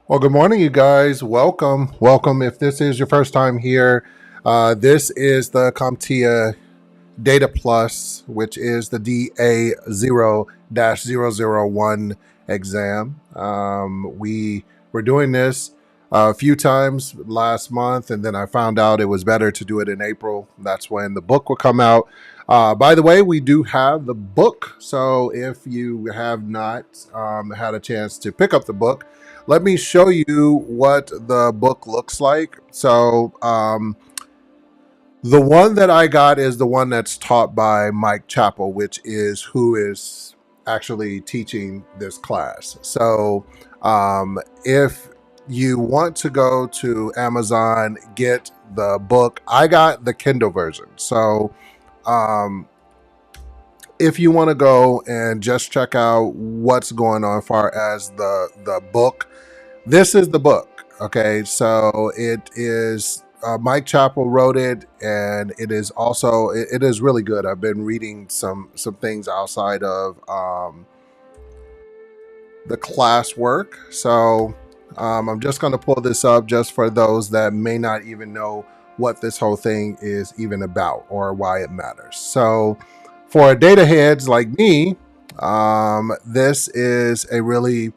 Well, good morning, you guys. Welcome. Welcome. If this is your first time here, this is the Comptia Data Plus, which is the DA0-001 exam. We were doing this a few times last month, and then I found out it was better to do it in April. That's when the book will come out. By the way, we do have the book. So if you have not had a chance to pick up the book, let me show you what the book looks like. So, the one that I got is the one that's taught by Mike Chapple, which is who is actually teaching this class. So, if you want to go to Amazon, get the book. I got the Kindle version. So, um, if you want to go and just check out what's going on as far as the book, this is the book. Okay, so it is Mike Chappell wrote it, and it is also it is really good. I've been reading some things outside of the classwork, so I'm just going to pull this up just for those that may not even know what this whole thing is even about or why it matters. So for data heads like me, this is a really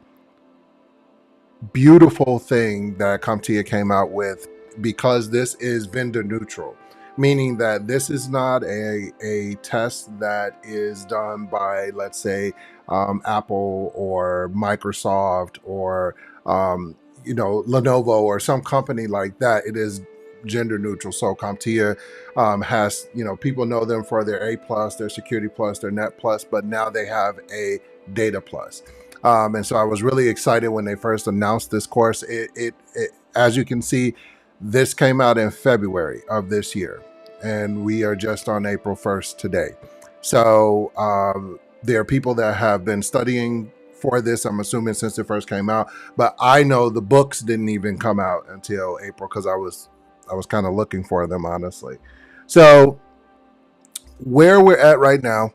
beautiful thing that CompTia came out with, because this is vendor neutral, meaning that this is not a test that is done by, let's say, Apple or Microsoft or Lenovo or some company like that. It is gender neutral. So CompTia has, people know them for their A plus, their security plus, their net plus, but now they have a data plus. And so I was really excited when they first announced this course. It as you can see, this came out in February of this year, and we are just on April 1st today. So there are people that have been studying for this, I'm assuming, since it first came out. But I know the books didn't even come out until April, because I was kind of looking for them, honestly. So where we're at right now,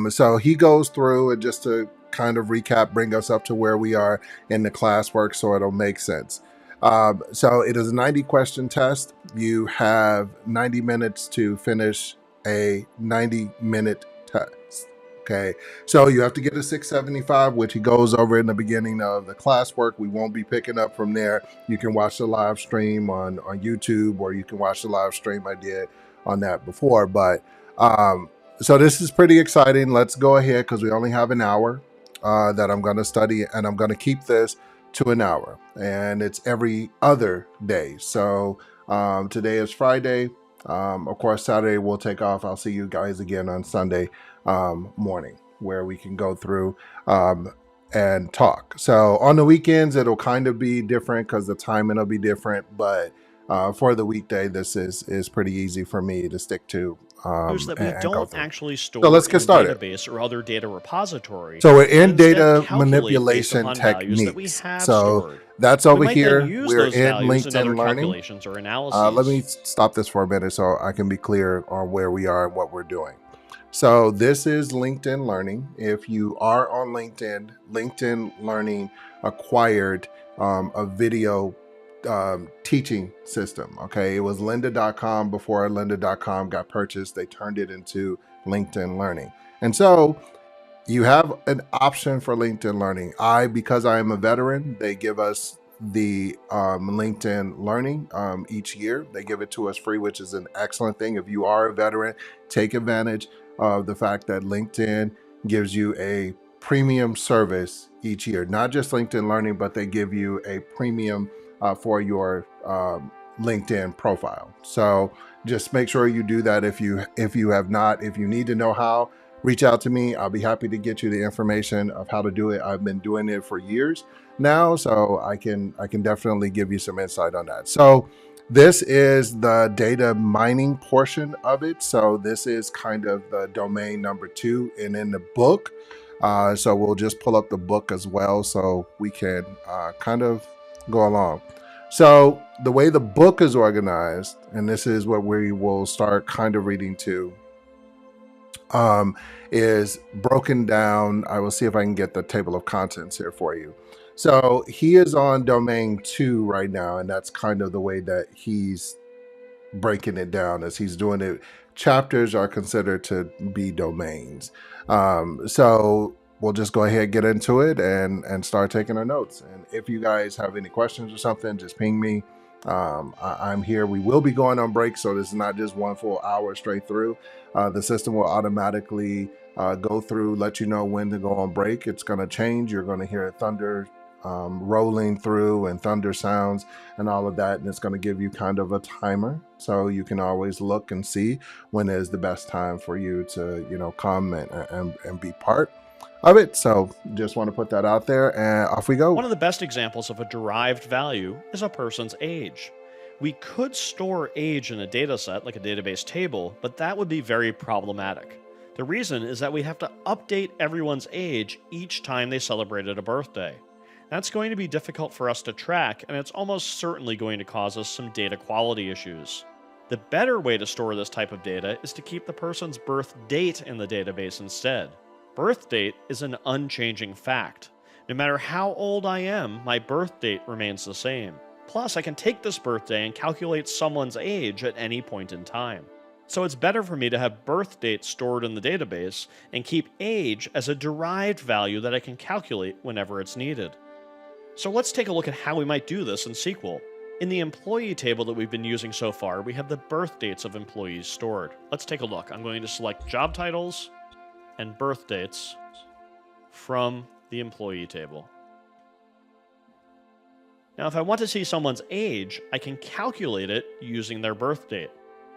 so he goes through, and just to kind of recap, bring us up to where we are in the classwork so it'll make sense. So it is a 90 question test. You have 90 minutes to finish a 90-minute test. Okay, so you have to get a 675, which he goes over in the beginning of the classwork. We won't be picking up from there. You can watch the live stream on YouTube, or you can watch the live stream I did on that before. But so this is pretty exciting. Let's go ahead, because we only have an hour that I'm going to study, and I'm going to keep this to an hour, and it's every other day. So today is Friday. Of course, Saturday we'll take off. I'll see you guys again on Sunday morning, where we can go through and talk. So on the weekends, it'll kind of be different because the timing will be different. But for the weekday, this is pretty easy for me to stick to That we and go don't through. actually So store let's in get a started. database or other data repository, So we're but in instead data calculate based manipulation upon values that we techniques. have So stored. that's We over might then here. use We're those in values in other LinkedIn Learning. calculations or Let me analyses. stop this for a minute so I can be clear on where we are and what we're doing. So this is LinkedIn Learning. If you are on LinkedIn, LinkedIn Learning acquired a video teaching system. Okay, it was lynda.com before lynda.com got purchased. They turned it into LinkedIn Learning. And so you have an option for LinkedIn Learning. Because I am a veteran, they give us the LinkedIn Learning each year. They give it to us free, which is an excellent thing. If you are a veteran, take advantage of the fact that LinkedIn gives you a premium service each year. Not just LinkedIn Learning, but they give you a premium for your LinkedIn profile. So just make sure you do that if you have not. If you need to know how, reach out to me. I'll be happy to get you the information of how to do it. I've been doing it for years now, so I can definitely give you some insight on that. So this is the data mining portion of it. So this is kind of the domain number 2, and in the book. So we'll just pull up the book as well, so we can kind of go along. So the way the book is organized, and this is what we will start kind of reading to. is broken down. I will see if I can get the table of contents here for you. So he is on domain 2 right now, and that's kind of the way that he's breaking it down as he's doing it. Chapters are considered to be domains. So we'll just go ahead, get into it, and start taking our notes. And if you guys have any questions or something, just ping me. I'm here. We will be going on break, so this is not just 1 full hour straight through. The system will automatically go through, let you know when to go on break. It's going to change. You're going to hear thunder rolling through and thunder sounds and all of that, and it's going to give you kind of a timer, so you can always look and see when is the best time for you to, you know, come and be part of it. So just want to put that out there, and off we go. One of the best examples of a derived value is a person's age. We could store age in a data set like a database table, but that would be very problematic. The reason is that we have to update everyone's age each time they celebrated a birthday. That's going to be difficult for us to track, and it's almost certainly going to cause us some data quality issues. The better way to store this type of data is to keep the person's birth date in the database instead. Birth date is an unchanging fact. No matter how old I am, my birth date remains the same. Plus, I can take this birthday and calculate someone's age at any point in time. So it's better for me to have birth date stored in the database and keep age as a derived value that I can calculate whenever it's needed. So let's take a look at how we might do this in SQL. In the employee table that we've been using so far, we have the birth dates of employees stored. Let's take a look. I'm going to select job titles and birth dates from the employee table. Now, if I want to see someone's age, I can calculate it using their birth date.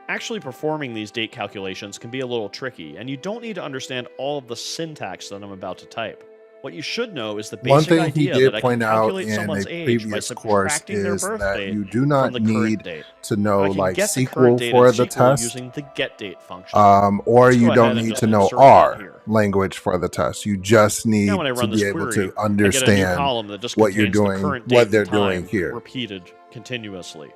Actually performing these date calculations can be a little tricky, and you don't need to understand all of the syntax that I'm about to type. What you should know is the basic idea that I can calculate someone's age by subtracting their birth date you do not from the need current date. to know I can like get the current SQL date for in the SQL test, using the getDate function. or Let's you go don't ahead and need just to know insert that R here. language for the test. You just need Now when I to run this be able query, to I get a new understand column that just what you're contains the doing, current date what they're and time doing here. repeated continuously.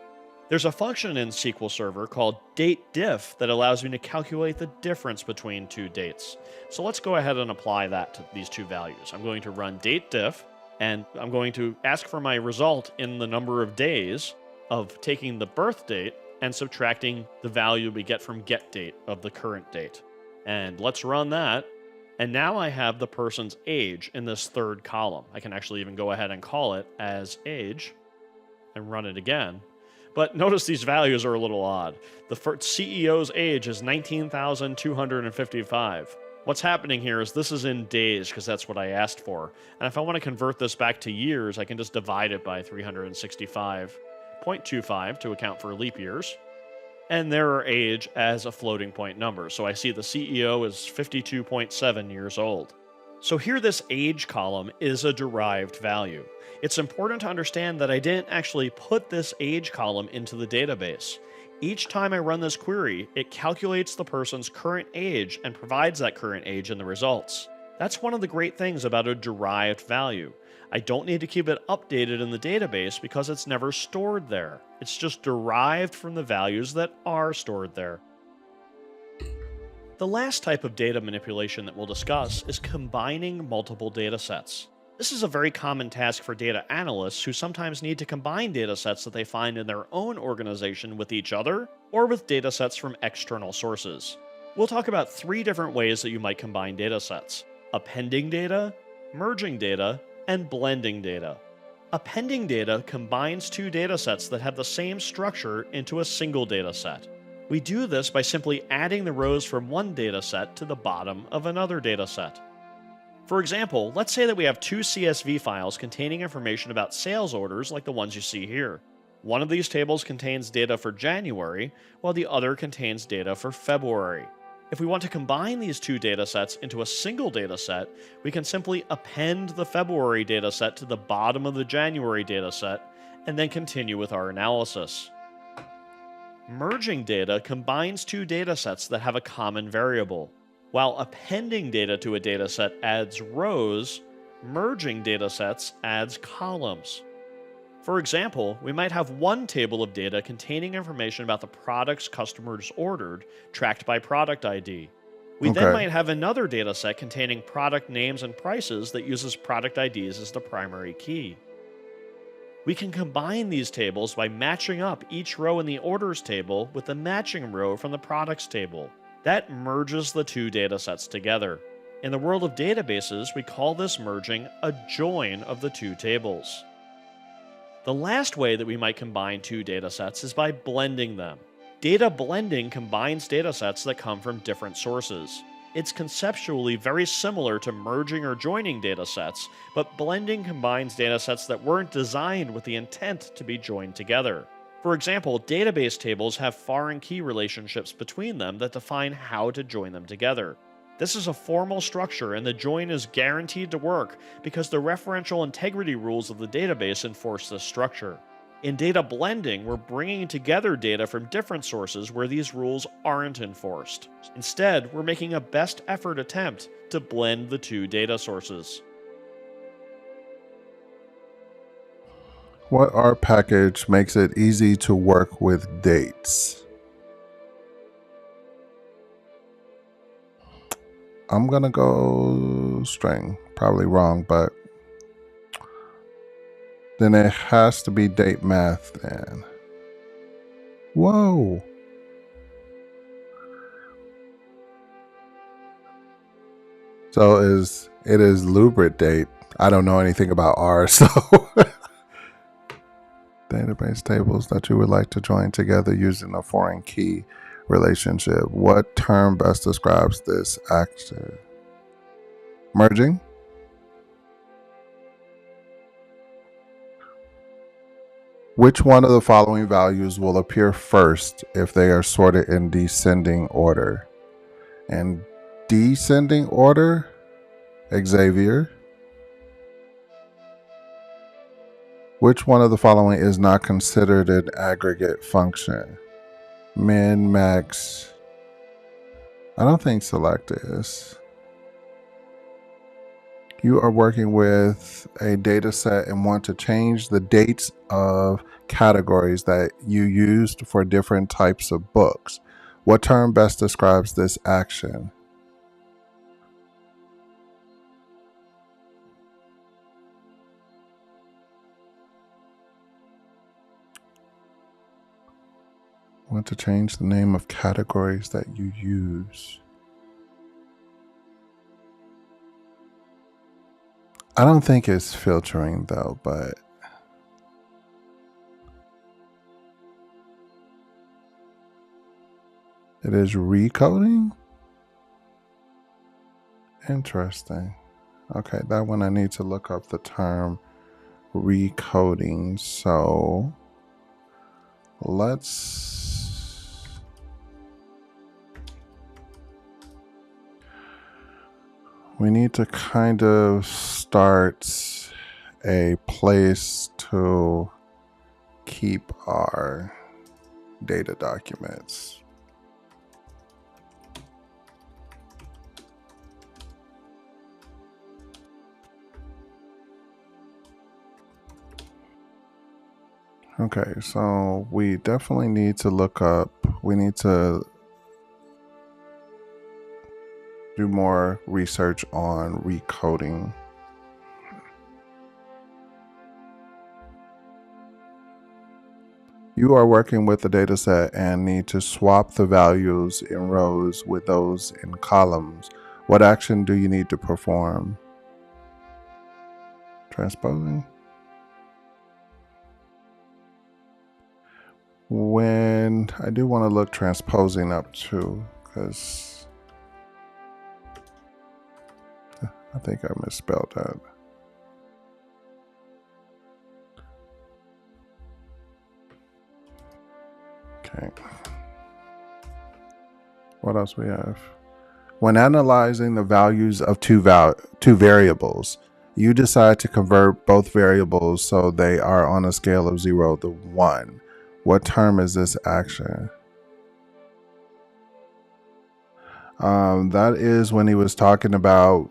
There's a function in SQL Server called dateDiff that allows me to calculate the difference between two dates. So let's go ahead and apply that to these two values. I'm going to run dateDiff, and I'm going to ask for my result in the number of days of taking the birth date and subtracting the value we get from getDate of the current date. And let's run that. And now I have the person's age in this third column. I can actually even go ahead and call it as age and run it again. But notice these values are a little odd. The CEO's age is 19,255. What's happening here is this is in days because that's what I asked for. And if I want to convert this back to years, I can just divide it by 365.25 to account for leap years. And there are age as a floating point number. So I see the CEO is 52.7 years old. So here this age column is a derived value. It's important to understand that I didn't actually put this age column into the database. Each time I run this query, it calculates the person's current age and provides that current age in the results. That's one of the great things about a derived value. I don't need to keep it updated in the database because it's never stored there. It's just derived from the values that are stored there. The last type of data manipulation that we'll discuss is combining multiple data sets. This is a very common task for data analysts who sometimes need to combine data sets that they find in their own organization with each other or with data sets from external sources. We'll talk about 3 different ways that you might combine data sets: appending data, merging data, and blending data. Appending data combines 2 data sets that have the same structure into a single data set. We do this by simply adding the rows from one data set to the bottom of another data set. For example, let's say that we have 2 CSV files containing information about sales orders like the ones you see here. One of these tables contains data for January, while the other contains data for February. If we want to combine these 2 data sets into a single data set, we can simply append the February data set to the bottom of the January data set, and then continue with our analysis. Merging data combines 2 data sets that have a common variable. While appending data to a data set adds rows, merging data sets adds columns. For example, we might have one table of data containing information about the products customers ordered, tracked by product ID. We then Okay. might have another data set containing product names and prices that uses product IDs as the primary key. We can combine these tables by matching up each row in the orders table with the matching row from the products table. That merges the two data sets together. In the world of databases, we call this merging a join of the two tables. The last way that we might combine two data sets is by blending them. Data blending combines data sets that come from different sources. It's conceptually very similar to merging or joining data sets, but blending combines data sets that weren't designed with the intent to be joined together. For example, database tables have foreign key relationships between them that define how to join them together. This is a formal structure, and the join is guaranteed to work because the referential integrity rules of the database enforce this structure. In data blending, we're bringing together data from different sources where these rules aren't enforced. Instead, we're making a best effort attempt to blend the two data sources. What R package makes it easy to work with dates? I'm gonna go string. Probably wrong, but then it has to be date math then. Whoa. So it is Lubrit date. I don't know anything about R, so database tables that you would like to join together using a foreign key relationship. What term best describes this action? Merging? Which one of the following values will appear first if they are sorted in descending order? And descending order, Xavier. Which one of the following is not considered an aggregate function? Min, max. I don't think select is. You are working with a data set and want to change the dates of categories that you used for different types of books. What term best describes this action? Want to change the name of categories that you use. I don't think it's filtering though, but it is recoding? Interesting. Okay, that one I need to look up the term recoding. So we need to kind of start a place to keep our data documents. Okay, so we definitely need to look up, we need to do more research on recoding. You are working with a data set and need to swap the values in rows with those in columns. What action do you need to perform? Transposing? When I do want to look transposing up too, because I think I misspelled that. Okay. What else we have? When analyzing the values of two variables, you decide to convert both variables so they are on a scale of 0 to 1. What term is this action? That is when he was talking about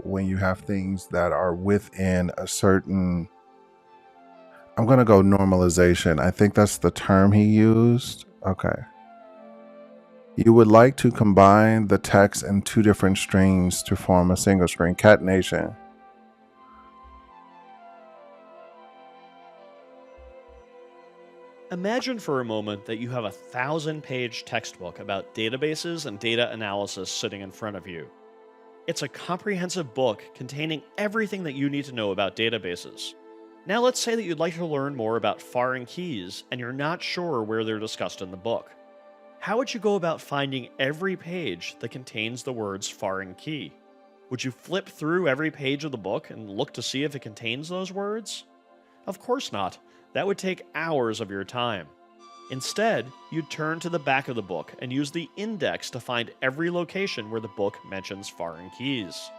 when you have things that are within a certain, I'm going to go normalization. I think that's the term he used. Okay. You would like to combine the text in two different strings to form a single string. Catenation. Imagine for a moment that you have a 1,000-page textbook about databases and data analysis sitting in front of you. It's a comprehensive book containing everything that you need to know about databases. Now let's say that you'd like to learn more about foreign keys and you're not sure where they're discussed in the book. How would you go about finding every page that contains the words foreign key? Would you flip through every page of the book and look to see if it contains those words? Of course not. That would take hours of your time. Instead, you'd turn to the back of the book and use the index to find every location where the book mentions foreign keys.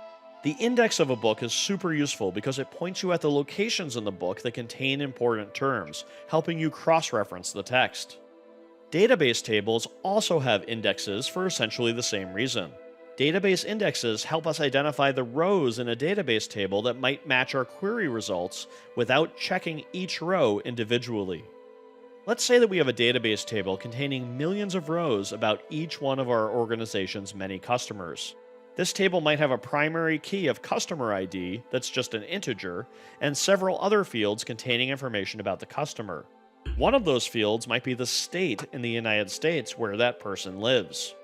The index of a book is super useful because it points you at the locations in the book that contain important terms, helping you cross-reference the text. Database tables also have indexes for essentially the same reason. Database indexes help us identify the rows in a database table that might match our query results without checking each row individually. Let's say that we have a database table containing millions of rows about each one of our organization's many customers. This table might have a primary key of customer ID that's just an integer, and several other fields containing information about the customer. One of those fields might be the state in the United States where that person lives.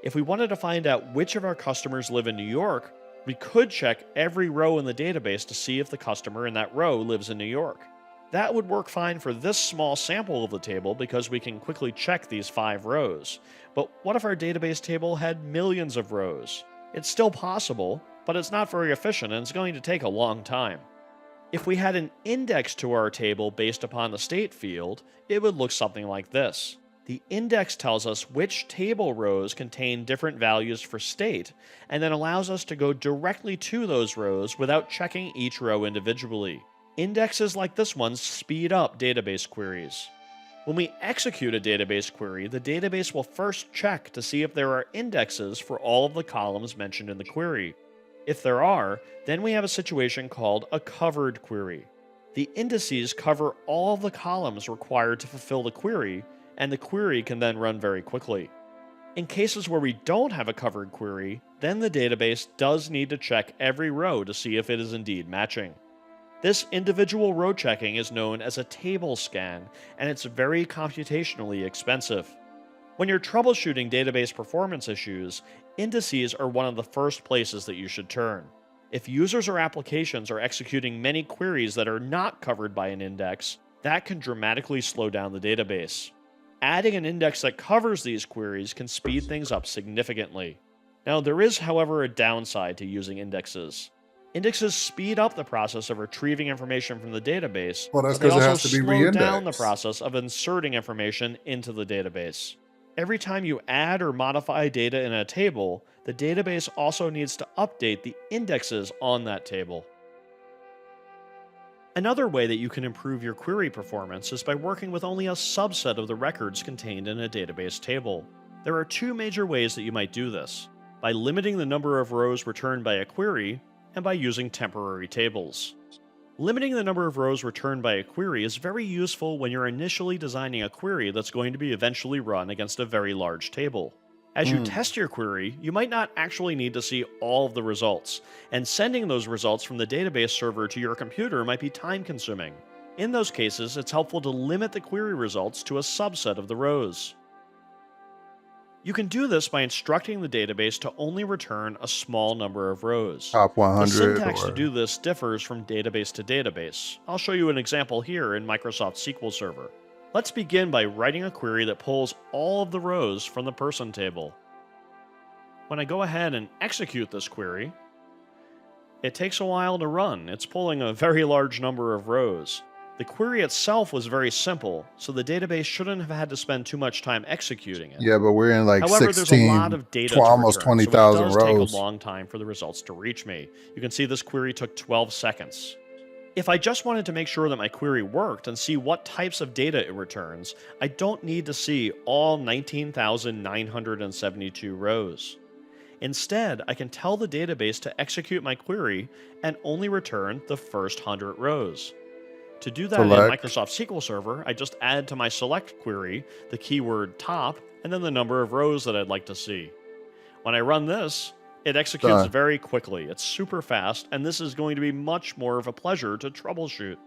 If we wanted to find out which of our customers live in New York, we could check every row in the database to see if the customer in that row lives in New York. That would work fine for this small sample of the table because we can quickly check these 5 rows. But what if our database table had millions of rows? It's still possible, but it's not very efficient and it's going to take a long time. If we had an index to our table based upon the state field, it would look something like this. The index tells us which table rows contain different values for state, and then allows us to go directly to those rows without checking each row individually. Indexes like this one speed up database queries. When we execute a database query, the database will first check to see if there are indexes for all of the columns mentioned in the query. If there are, then we have a situation called a covered query. The indices cover all of the columns required to fulfill the query, and the query can then run very quickly. In cases where we don't have a covered query, then the database does need to check every row to see if it is indeed matching. This individual row checking is known as a table scan, and it's very computationally expensive. When you're troubleshooting database performance issues, indices are one of the first places that you should turn. If users or applications are executing many queries that are not covered by an index, that can dramatically slow down the database. Adding an index that covers these queries can speed things up significantly. Now, there is, however, a downside to using indexes. Indexes speed up the process of retrieving information from the database, Well, that's but they because it also has to be slow down the reindexed. process of inserting information into the database. Every time you add or modify data in a table, the database also needs to update the indexes on that table. Another way that you can improve your query performance is by working with only a subset of the records contained in a database table. There are 2 major ways that you might do this: by limiting the number of rows returned by a query, and by using temporary tables. Limiting the number of rows returned by a query is very useful when you're initially designing a query that's going to be eventually run against a very large table. As you Mm. test your query, you might not actually need to see all of the results, and sending those results from the database server to your computer might be time-consuming. In those cases, it's helpful to limit the query results to a subset of the rows. You can do this by instructing the database to only return a small number of rows. Top The 100 syntax to or do this differs from database to database. I'll show you an example here in Microsoft SQL Server. Let's begin by writing a query that pulls all of the rows from the person table. When I go ahead and execute this query, it takes a while to run. It's pulling a very large number of rows. The query itself was very simple, so the database shouldn't have had to spend too much time executing it. yeah, but we're in like However, there's a lot 16, of data to almost return, so it 20,000 does take a rows. long time for the results to reach me. You can see this query took 12 seconds. If I just wanted to make sure that my query worked and see what types of data it returns, I don't need to see all 19,972 rows. Instead, I can tell the database to execute my query and only return the first 100 rows. To do that in Select. Microsoft SQL Server, I just add to my select query the keyword top and then the number of rows that I'd like to see. When I run this, it executes Done. very quickly. It's super fast, and this is going to be much more of a pleasure to troubleshoot.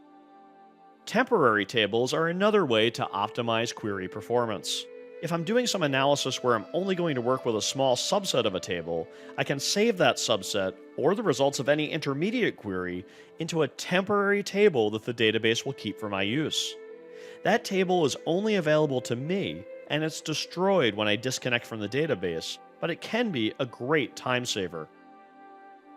Temporary tables are another way to optimize query performance. If I'm doing some analysis where I'm only going to work with a small subset of a table, I can save that subset, or the results of any intermediate query, into a temporary table that the database will keep for my use. That table is only available to me, and it's destroyed when I disconnect from the database, but it can be a great time saver.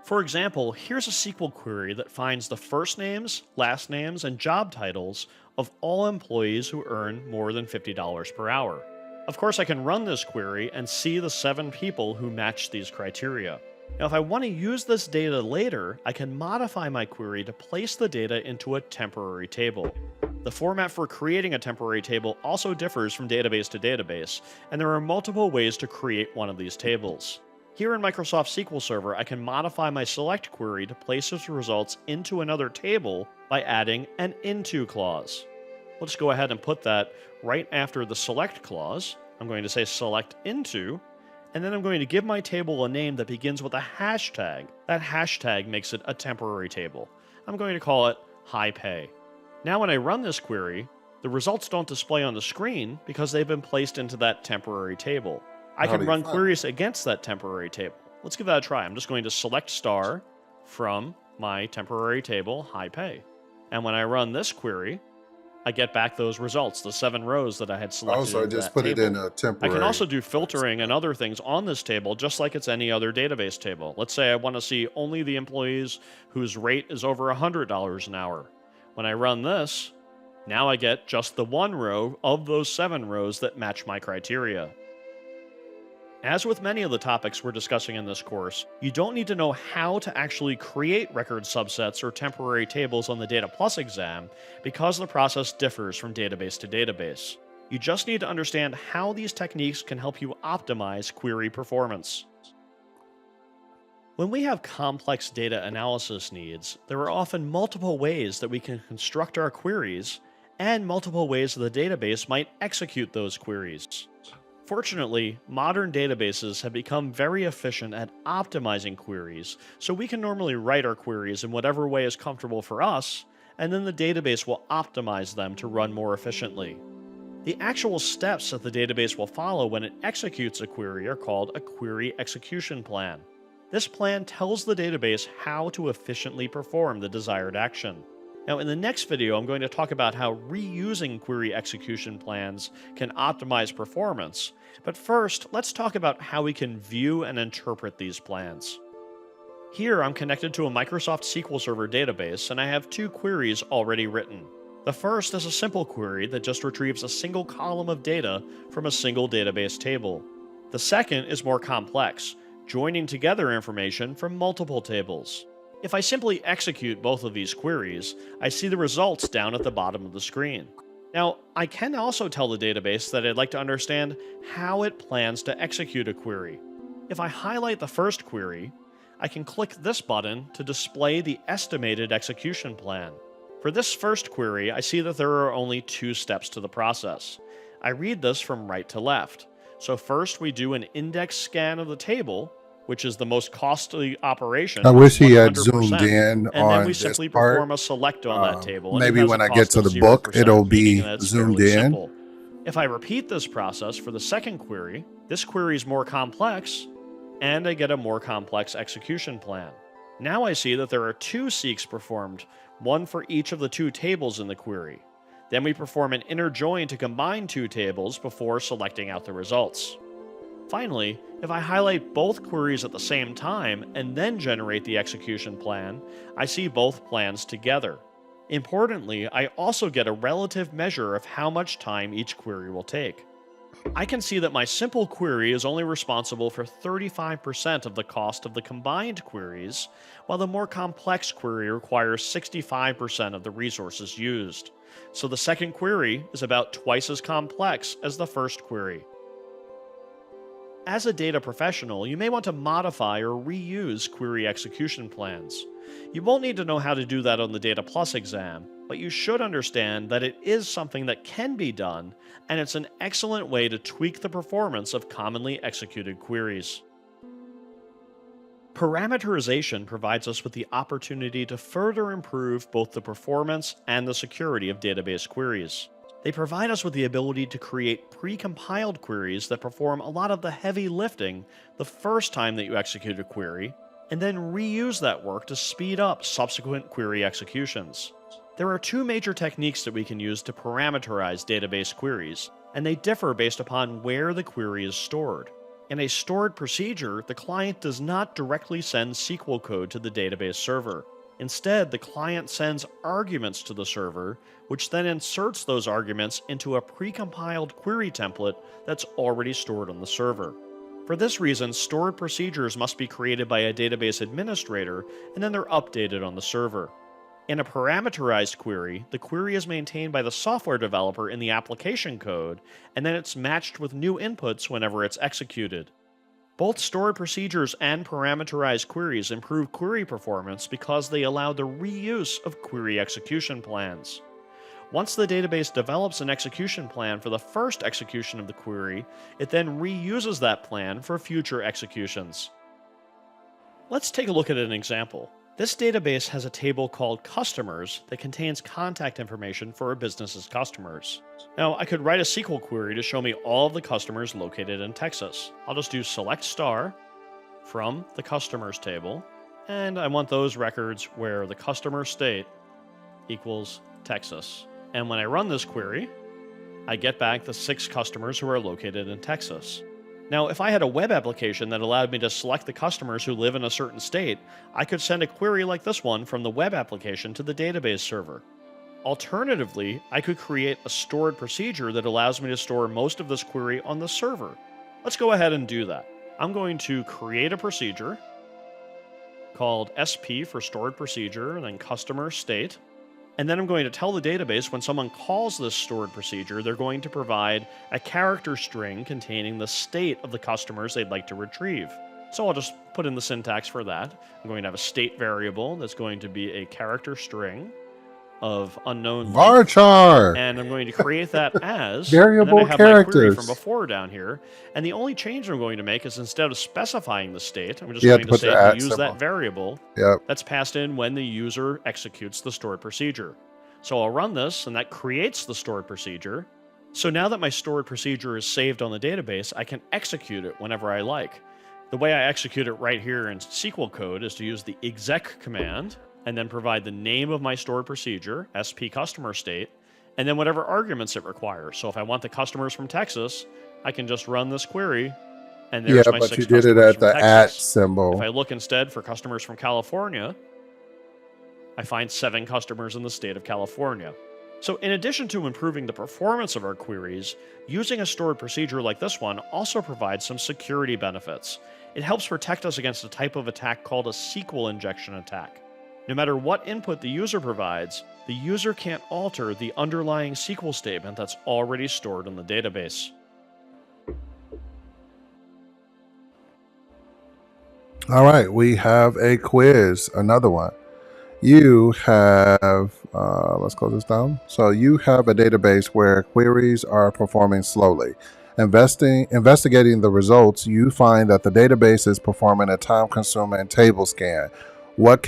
For example, here's a SQL query that finds the first names, last names, and job titles of all employees who earn more than $50 per hour. Of course, I can run this query and see the 7 people who match these criteria. Now, if I want to use this data later, I can modify my query to place the data into a temporary table. The format for creating a temporary table also differs from database to database, and there are multiple ways to create one of these tables. Here in Microsoft SQL Server, I can modify my select query to place its results into another table by adding an into clause. Let's go ahead and put that right after the select clause. I'm going to say select into, and then I'm going to give my table a name that begins with a hashtag. That hashtag makes it a temporary table. I'm going to call it high pay. Now when I run this query, the results don't display on the screen because they've been placed into that temporary table. I How can do you run find queries against that temporary table. Let's give that a try. I'm just going to select star from my temporary table, high pay. And when I run this query, I get back those results, the 7 rows that I had it? selected Also, into just that put it table. in a I temporary can also do place. filtering and other things on this table just like it's any other database table. Let's say I want to see only the employees whose rate is over $100 an hour. When I run this, now I get just the 1 row of those 7 rows that match my criteria. As with many of the topics we're discussing in this course, you don't need to know how to actually create record subsets or temporary tables on the Data Plus exam because the process differs from database to database. You just need to understand how these techniques can help you optimize query performance. When we have complex data analysis needs, there are often multiple ways that we can construct our queries and multiple ways the database might execute those queries. Fortunately, modern databases have become very efficient at optimizing queries, so we can normally write our queries in whatever way is comfortable for us, and then the database will optimize them to run more efficiently. The actual steps that the database will follow when it executes a query are called a query execution plan. This plan tells the database how to efficiently perform the desired action. Now, in the next video, I'm going to talk about how reusing query execution plans can optimize performance. But first, let's talk about how we can view and interpret these plans. Here, I'm connected to a Microsoft SQL Server database, and I have 2 queries already written. The first is a simple query that just retrieves a single column of data from a single database table. The second is more complex, joining together information from multiple tables. If I simply execute both of these queries, I see the results down at the bottom of the screen. Now, I can also tell the database that I'd like to understand how it plans to execute a query. If I highlight the first query, I can click this button to display the estimated execution plan. For this first query, I see that there are only 2 steps to the process. I read this from right to left. So first we do an index scan of the table, which is the most costly operation I with wish he had zoomed 100%, in and then we on this simply part. perform a select on that table, and it Maybe has a when I get cost to of the book, 0%, it'll meaning be that it's zoomed fairly in. simple. If I repeat this process for the second query, this query is more complex, and I get a more complex execution plan. Now I see that there are 2 seeks performed, one for each of the 2 tables in the query. Then we perform an inner join to combine 2 tables before selecting out the results. Finally, if I highlight both queries at the same time and then generate the execution plan, I see both plans together. Importantly, I also get a relative measure of how much time each query will take. I can see that my simple query is only responsible for 35% of the cost of the combined queries, while the more complex query requires 65% of the resources used. So the second query is about twice as complex as the first query. As a data professional, you may want to modify or reuse query execution plans. You won't need to know how to do that on the Data Plus exam, but you should understand that it is something that can be done, and it's an excellent way to tweak the performance of commonly executed queries. Parameterization provides us with the opportunity to further improve both the performance and the security of database queries. They provide us with the ability to create pre-compiled queries that perform a lot of the heavy lifting the first time that you execute a query, and then reuse that work to speed up subsequent query executions. There are two major techniques that we can use to parameterize database queries, and they differ based upon where the query is stored. In a stored procedure, the client does not directly send SQL code to the database server. Instead, the client sends arguments to the server, which then inserts those arguments into a precompiled query template that's already stored on the server. For this reason, stored procedures must be created by a database administrator, and then they're updated on the server. In a parameterized query, the query is maintained by the software developer in the application code, and then it's matched with new inputs whenever it's executed. Both stored procedures and parameterized queries improve query performance because they allow the reuse of query execution plans. Once the database develops an execution plan for the first execution of the query, it then reuses that plan for future executions. Let's take a look at an example. This database has a table called Customers that contains contact information for a business's customers. Now, I could write a SQL query to show me all of the customers located in Texas. I'll just do select star from the customers table, and I want those records where the customer state equals Texas. And when I run this query, I get back the 6 customers who are located in Texas. Now, if I had a web application that allowed me to select the customers who live in a certain state, I could send a query like this one from the web application to the database server. Alternatively, I could create a stored procedure that allows me to store most of this query on the server. Let's go ahead and do that. I'm going to create a procedure called SP for stored procedure, and then customer state. And then I'm going to tell the database when someone calls this stored procedure, they're going to provide a character string containing the state of the customers they'd like to retrieve. So I'll just put in the syntax for that. I'm going to have a state variable that's going to be a character string of unknown length, Varchar! and I'm going to create that as Variable and then I have my query characters. from before down here. And the only change I'm going to make is instead of specifying the state, I'm just You have going to to put say the to at use symbol. that variable Yep. that's passed in when the user executes the stored procedure. So I'll run this, and that creates the stored procedure. So now that my stored procedure is saved on the database, I can execute it whenever I like. The way I execute it right here in SQL code is to use the exec command, and then provide the name of my stored procedure, SP customer state, and then whatever arguments it requires. So if I want the customers from Texas, I can just run this query, and there's my But 6 you did it customers at from the at Texas. symbol. If I look instead for customers from California, I find 7 customers in the state of California. So in addition to improving the performance of our queries, using a stored procedure like this one also provides some security benefits. It helps protect us against a type of attack called a SQL injection attack. No matter what input the user provides, the user can't alter the underlying SQL statement that's already stored in the database. All right, we have a quiz, another one. You have, let's close this down. So you have a database where queries are performing slowly. Investigating the results, you find that the database is performing a time-consuming table scan. What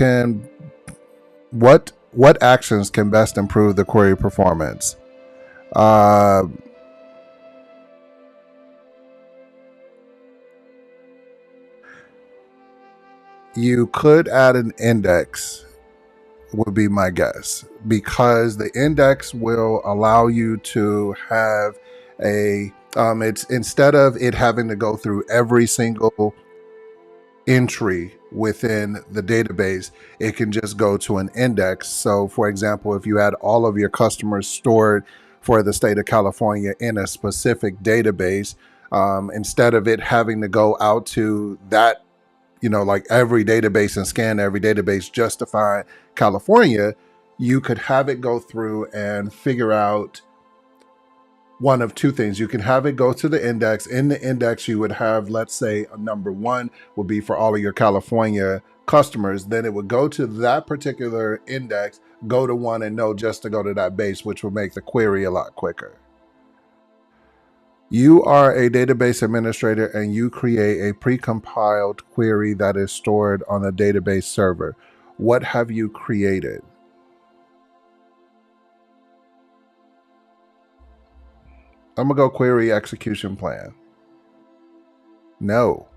actions can best improve the query performance? You could add an index, would be my guess, because the index will allow you to have it's instead of it having to go through every single entry within the database, it can just go to an index. So for example, if you had all of your customers stored for the state of California in a specific database, instead of it having to go out to that, like every database and scan every database just to find California, you could have it go through and figure out one of two things. You can have it go to the index. In the index, you would have, let's say, a number one would be for all of your California customers. Then it would go to that particular index, go to one and know just to go to that base, which would make the query a lot quicker. You are a database administrator and you create a precompiled query that is stored on a database server. What have you created? I'm gonna go query execution plan. No.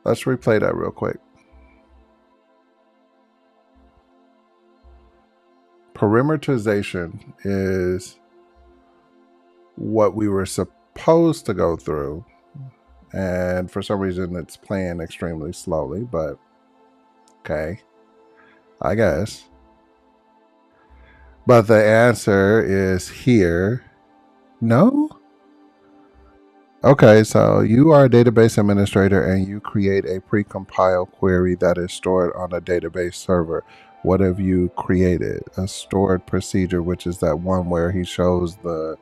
Let's replay that real quick. Parameterization is what we were supposed to go through. And for some reason, it's playing extremely slowly, but okay, I guess. But the answer is here. No? Okay, so you are a database administrator and you create a precompiled query that is stored on a database server. What have you created? A stored procedure, which is that one where he shows the.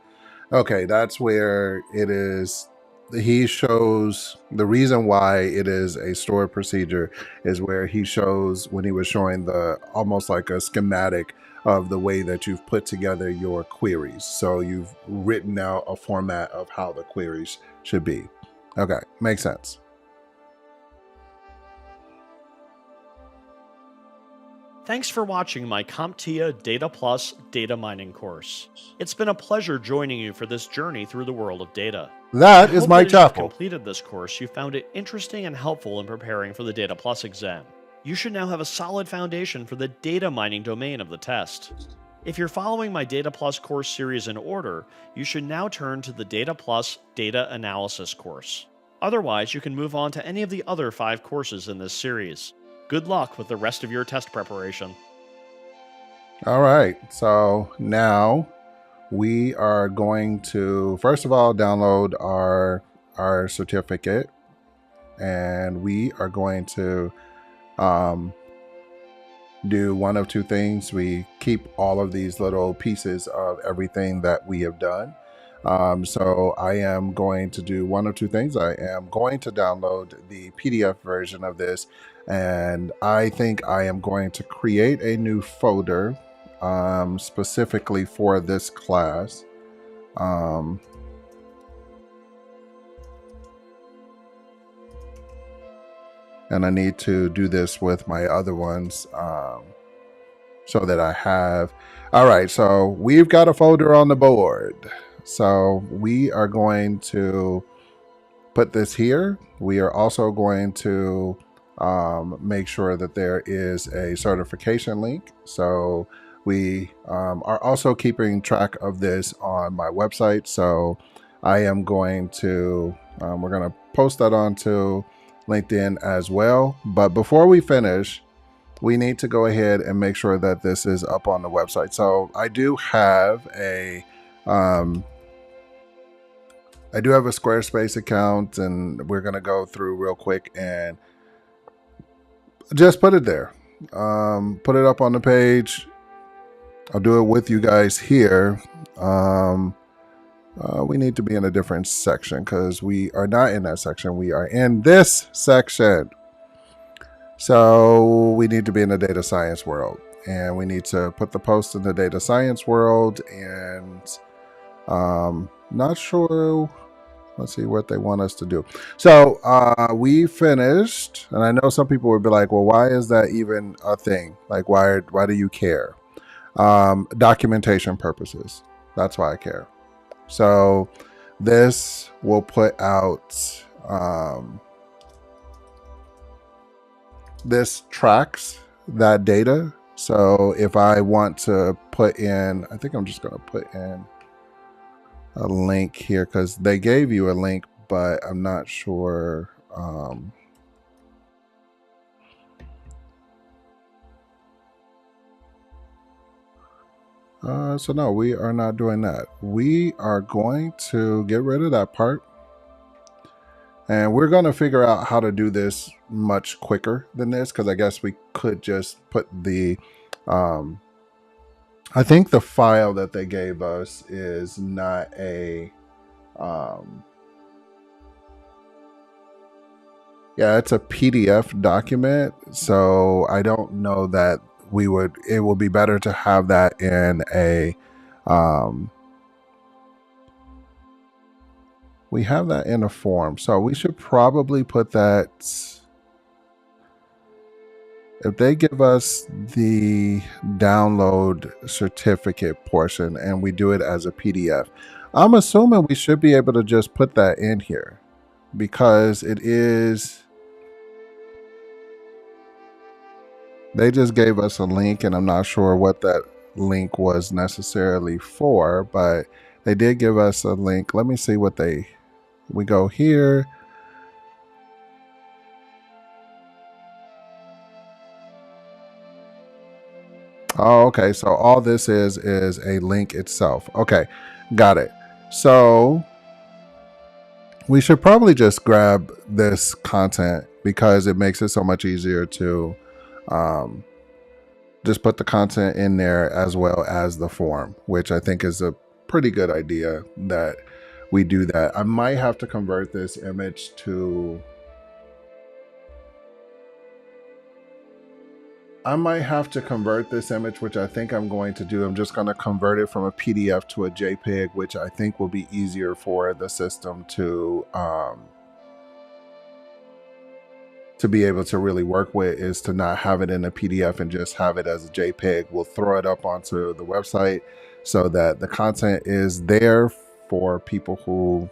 Okay, that's where it is. He shows the reason why it is a stored procedure is where he shows when he was showing the almost like a schematic of the way that you've put together your queries. So you've written out a format of how the queries should be. Okay, makes sense. Thanks for watching my Comptia Data Plus data mining course. It's been a pleasure joining you for this journey through the world of data. I That is hope my that as you've chapel. completed this course, you found it interesting and helpful in preparing for the Data Plus exam. You should now have a solid foundation for the data mining domain of the test. If you're following my Data Plus course series in order, you should now turn to the Data Plus Data Analysis course. Otherwise, you can move on to any of the other 5 courses in this series. Good luck with the rest of your test preparation. All right, so now we are going to first of all download our certificate, and we are going to do one of two things. We keep all of these little pieces of everything that we have done. So I am going to do one of two things. I am going to download the PDF version of this, and I think I am going to create a new folder specifically for this class. Um, and I need to do this with my other ones so that I have. All right, so we've got a folder on the board. So we are going to put this here. We are also going to make sure that there is a certification link. So we are also keeping track of this on my website. So I am going to, we're going to post that onto LinkedIn as well. But before we finish, we need to go ahead and make sure that this is up on the website. So I do have a Squarespace account, and we're gonna go through real quick and just put it there. Put it up on the page. I'll do it with you guys here. We need to be in a different section because we are not in that section. We are in this section. So we need to be in the data science world, and we need to put the post in the data science world. And not sure. Let's see what they want us to do. So we finished, and I know some people would be like, "Well, why is that even a thing? Like, why do you care?" Documentation purposes. That's why I care. So this will put out. This tracks that data. So if I want to put in, I think I'm just going to put in a link here because they gave you a link, but I'm not sure. So no, we are not doing that. We are going to get rid of that part. And we're going to figure out how to do this much quicker than this, because I guess we could just put the I think the file that they gave us is not a um, yeah, it's a PDF document. So I don't know that it will be better to have that in a, um, we have that in a form. So we should probably put that, if they give us the download certificate portion and we do it as a PDF, I'm assuming we should be able to just put that in here because it is. They just gave us a link, and I'm not sure what that link was necessarily for, but they did give us a link. Let me see what we go here. Oh, okay. So all this is a link itself. Okay, got it. So we should probably just grab this content because it makes it so much easier to um, just put the content in there as well as the form, which I think is a pretty good idea that we do that. I might have to convert this image to, which I think I'm going to do. I'm just going to convert it from a PDF to a JPEG, which I think will be easier for the system to be able to really work with, is to not have it in a PDF and just have it as a JPEG. We'll throw it up onto the website so that the content is there for people who.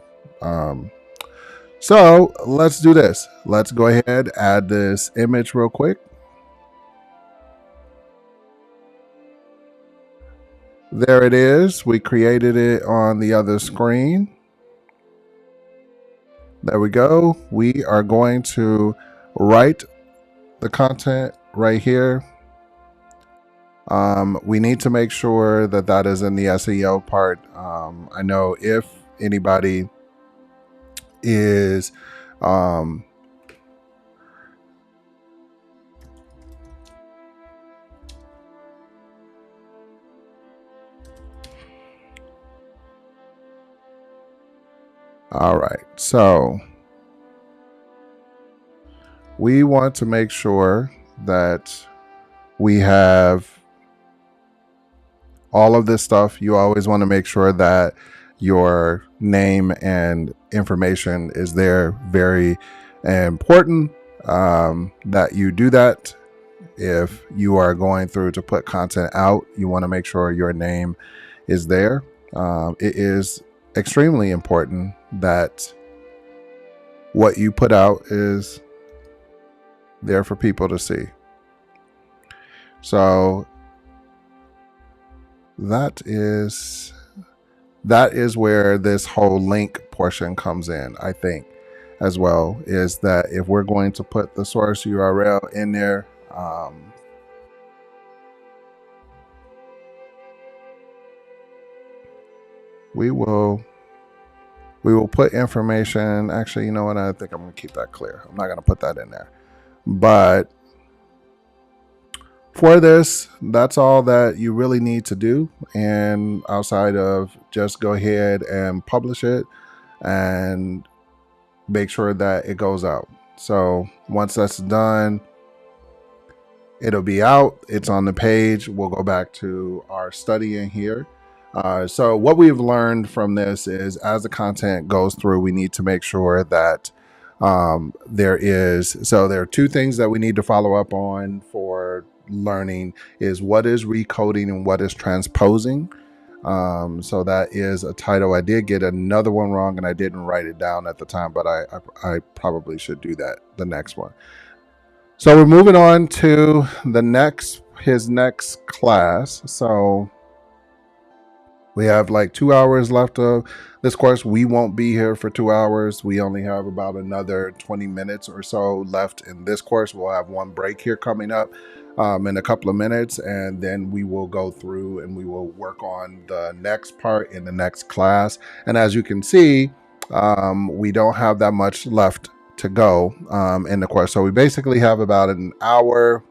So let's do this. Let's go ahead, add this image real quick. There it is. We created it on the other screen. There we go. We are going to write the content right here. We need to make sure that that is in the SEO part. I know if anybody is all right, so we want to make sure that we have all of this stuff. You always want to make sure that your name and information is there. Very important that you do that. If you are going through to put content out, you want to make sure your name is there. It is extremely important that what you put out is there for people to see. So that is where this whole link portion comes in, I think, as well, is that if we're going to put the source URL in there, we will put information. Actually, you know what? I think I'm going to keep that clear. I'm not going to put that in there. But for this, that's all that you really need to do. And outside of just go ahead and publish it and make sure that it goes out. So once that's done, it'll be out. It's on the page. We'll go back to our study in here. So what we've learned from this is, as the content goes through, we need to make sure that there are two things that we need to follow up on for learning: is what is recoding and what is transposing. So that is a title. I did get another one wrong and I didn't write it down at the time, but I probably should do that the next one. So we're moving on to his next class. So we have like 2 hours left of this course. We won't be here for 2 hours. We only have about another 20 minutes or so left in this course. We'll have one break here coming up in a couple of minutes, and then we will go through and we will work on the next part in the next class. And as you can see, we don't have that much left to go in the course. So we basically have about an hour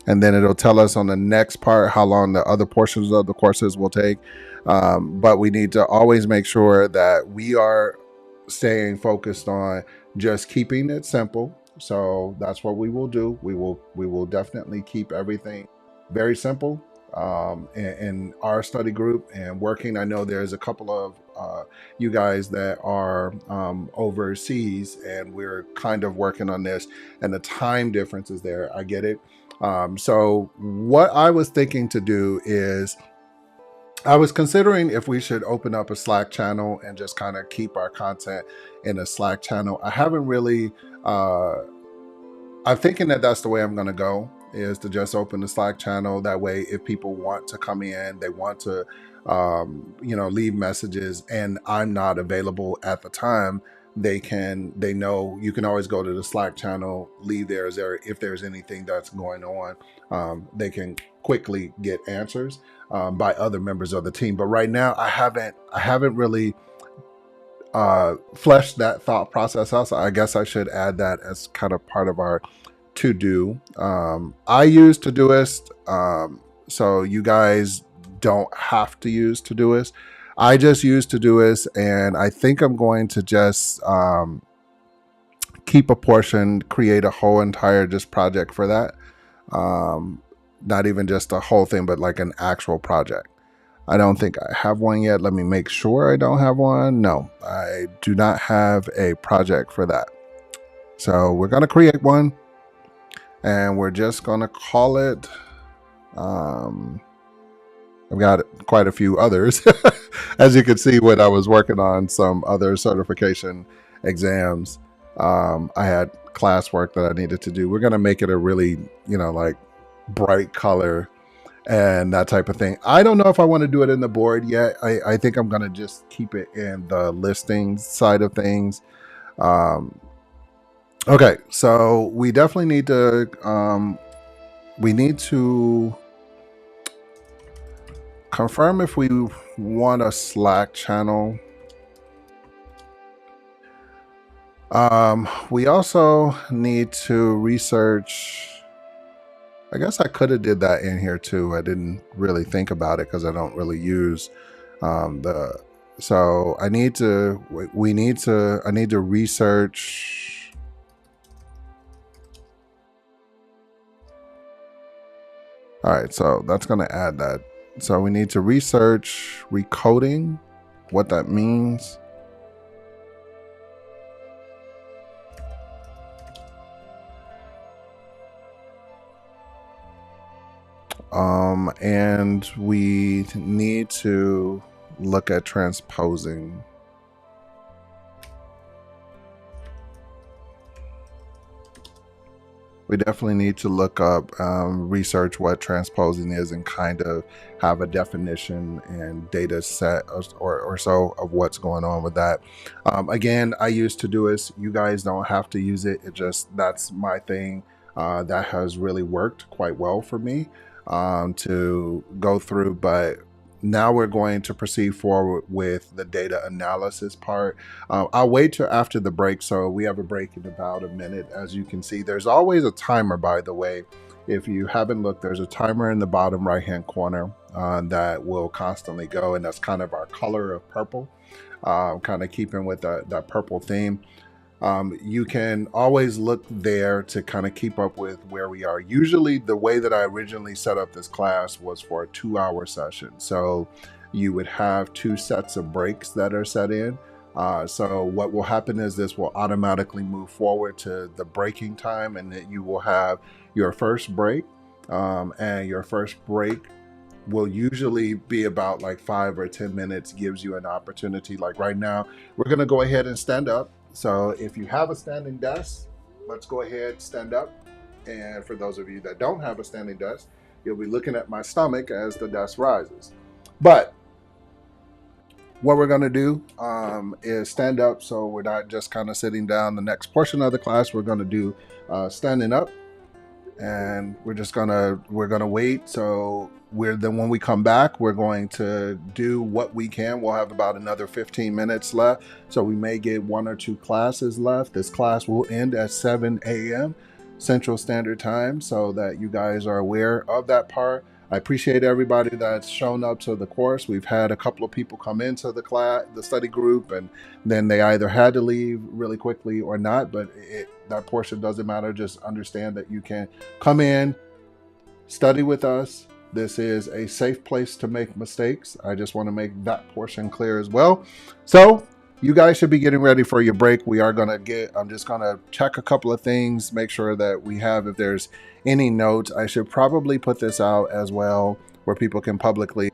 and then it'll tell us on the next part how long the other portions of the courses will take. But we need to always make sure that we are staying focused on just keeping it simple. So that's what we will do. We will definitely keep everything very simple in our study group and working. I know there's a couple of you guys that are overseas, and we're kind of working on this, and the time difference is there. I get it. So what I was thinking to do is I was considering if we should open up a Slack channel and just kind of keep our content in a Slack channel. I haven't really, I'm thinking that that's the way I'm going to go, is to just open the Slack channel. That way, if people want to come in, they want to, leave messages and I'm not available at the time, they know you can always go to the Slack channel, leave theirs there. If there's anything that's going on, they can quickly get answers by other members of the team. But right now, I haven't really fleshed that thought process out. So I guess I should add that as kind of part of our to do. I use Todoist, so you guys don't have to use Todoist. I just use Todoist, and I think I'm going to just keep a portion, create a whole entire just project for that. Not even just a whole thing, but like an actual project. I don't think I have one yet. Let me make sure I don't have one. No, I do not have a project for that. So we're going to create one, and we're just going to call it, I've got quite a few others. As you can see, when I was working on some other certification exams, I had classwork that I needed to do. We're going to make it a really, like bright color and that type of thing. I don't know if I want to do it in the board yet. I think I'm going to just keep it in the listings side of things. Okay, so we definitely need to confirm if we want a Slack channel. We also need to research. I guess I could have did that in here too. I didn't really think about it because I don't really use so I need to research. All right, so that's going to add that. So we need to research recoding, what that means. And we need to look at transposing. We definitely need to look up, research what transposing is, and kind of have a definition and data set or so of what's going on with that. Again, I use Todoist. You guys don't have to use it. That's my thing. That has really worked quite well for me to go through. But now we're going to proceed forward with the data analysis part. I'll wait till after the break. So we have a break in about a minute. As you can see, there's always a timer, by the way. If you haven't looked, there's a timer in the bottom right-hand corner that will constantly go. And that's kind of our color of purple, kind of keeping with that purple theme. You can always look there to kind of keep up with where we are. Usually the way that I originally set up this class was for a 2-hour session. So you would have 2 sets of breaks that are set in. So what will happen is this will automatically move forward to the breaking time, and that you will have your first break. And your first break will usually be about like 5 or 10 minutes, gives you an opportunity. Like right now, we're going to go ahead and stand up. So if you have a standing desk, let's go ahead, stand up. And for those of you that don't have a standing desk, you'll be looking at my stomach as the desk rises. But what we're going to do is stand up, so we're not just kind of sitting down. The next portion of the class, we're going to do standing up. And we're gonna wait. So when we come back, we're going to do what we can. We'll have about another 15 minutes left, so we may get 1 or 2 classes left. This class will end at 7 a.m. Central Standard Time, so that you guys are aware of that part. I appreciate everybody that's shown up to the course. We've had a couple of people come into the class, the study group, and then they either had to leave really quickly or not, but that portion doesn't matter. Just understand that you can come in, study with us. This is a safe place to make mistakes. I just want to make that portion clear as well. So you guys should be getting ready for your break. I'm just going to check a couple of things, make sure that we have, if there's any notes, I should probably put this out as well where people can publicly.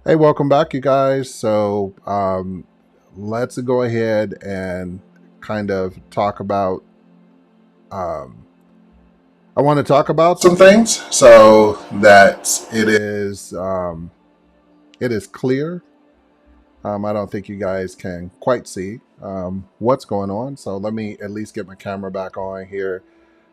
Hey, welcome back, you guys. So let's go ahead and kind of talk about. Um, I want to talk about some things so that it is clear. I don't think you guys can quite see what's going on. So let me at least get my camera back on here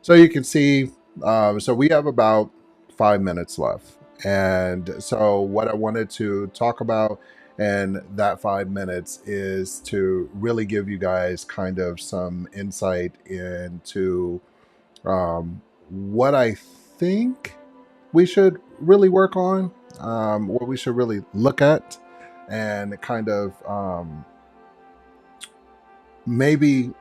so you can see. So we have about 5 minutes left. And so what I wanted to talk about in that 5 minutes is to really give you guys kind of some insight into what I think we should really work on, what we should really look at, and kind of maybe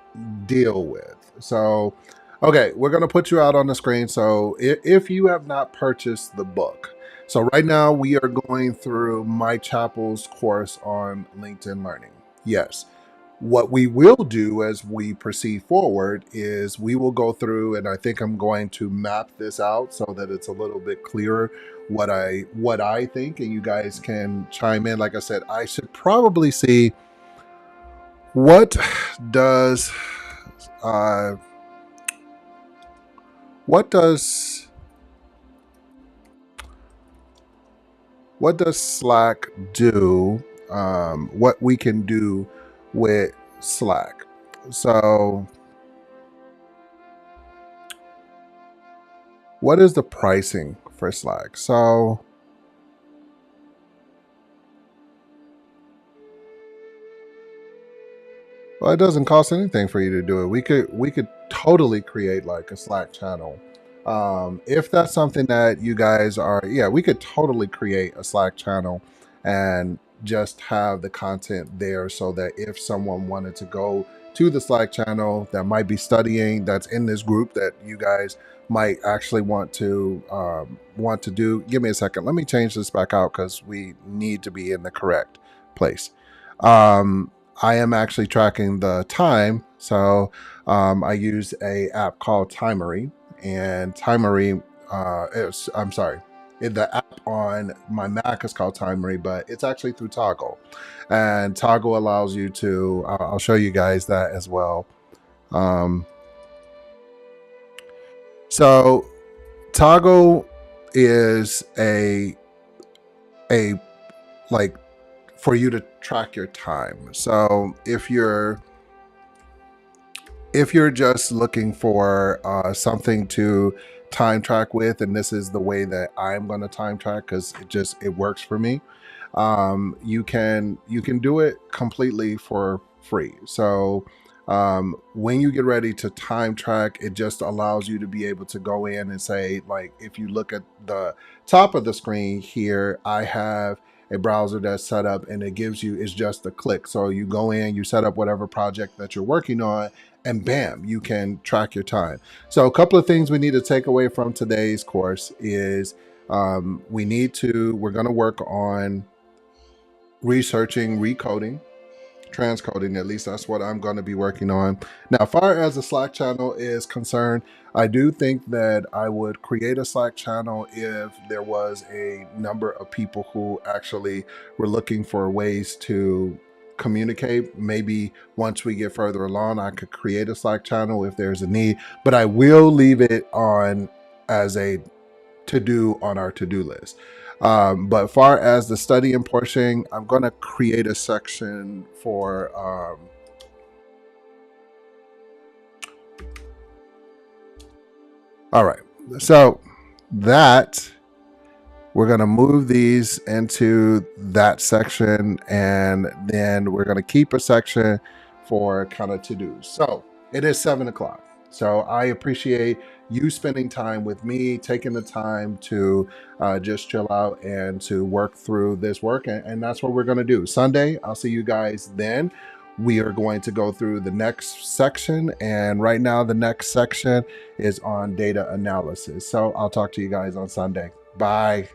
deal with. So, okay, we're going to put you out on the screen. So, if you have not purchased the book, so right now we are going through my Chapple's course on LinkedIn Learning. Yes. What we will do as we proceed forward is we will go through, and I think I'm going to map this out so that it's a little bit clearer what I think, and you guys can chime in. Like I said, I should probably see what does uh, what does what does Slack do? What we can do with Slack. So, what is the pricing for Slack? So, well, it doesn't cost anything for you to do it. We could totally create like a Slack channel. If that's something that you guys are, yeah, we could totally create a Slack channel and just have the content there so that if someone wanted to go to the Slack channel that might be studying, that's in this group that you guys might actually want to do. Give me a second. Let me change this back out because we need to be in the correct place. Um, I am actually tracking the time. So I use a app called Timery, and Timery, I'm sorry, the app on my Mac is called Timery, but it's actually through Toggle, and Toggle allows you to. I'll show you guys that as well. Um, so Toggle is a like for you to track your time. So if you're just looking for something to time track with, and this is the way that I'm going to time track because it works for me, you can do it completely for free. So when you get ready to time track, it just allows you to be able to go in and say, like, if you look at the top of the screen here, I have a browser that's set up, and it gives you, it's just a click. So you go in, you set up whatever project that you're working on, and bam, you can track your time. So a couple of things we need to take away from today's course is we're going to work on researching recoding, transcoding. At least that's what I'm going to be working on. Now, far as the Slack channel is concerned, I do think that I would create a Slack channel if there was a number of people who actually were looking for ways to communicate. Maybe once we get further along, I could create a Slack channel if there's a need, but I will leave it on as a to do on our to-do list. But far as the studying portion, I'm going to create a section for all right, so that we're going to move these into that section, and then we're going to keep a section for kind of to-dos. So it is 7 o'clock. So I appreciate you spending time with me, taking the time to just chill out and to work through this work. And that's what we're going to do. Sunday, I'll see you guys then. We are going to go through the next section. And right now, the next section is on data analysis. So I'll talk to you guys on Sunday. Bye.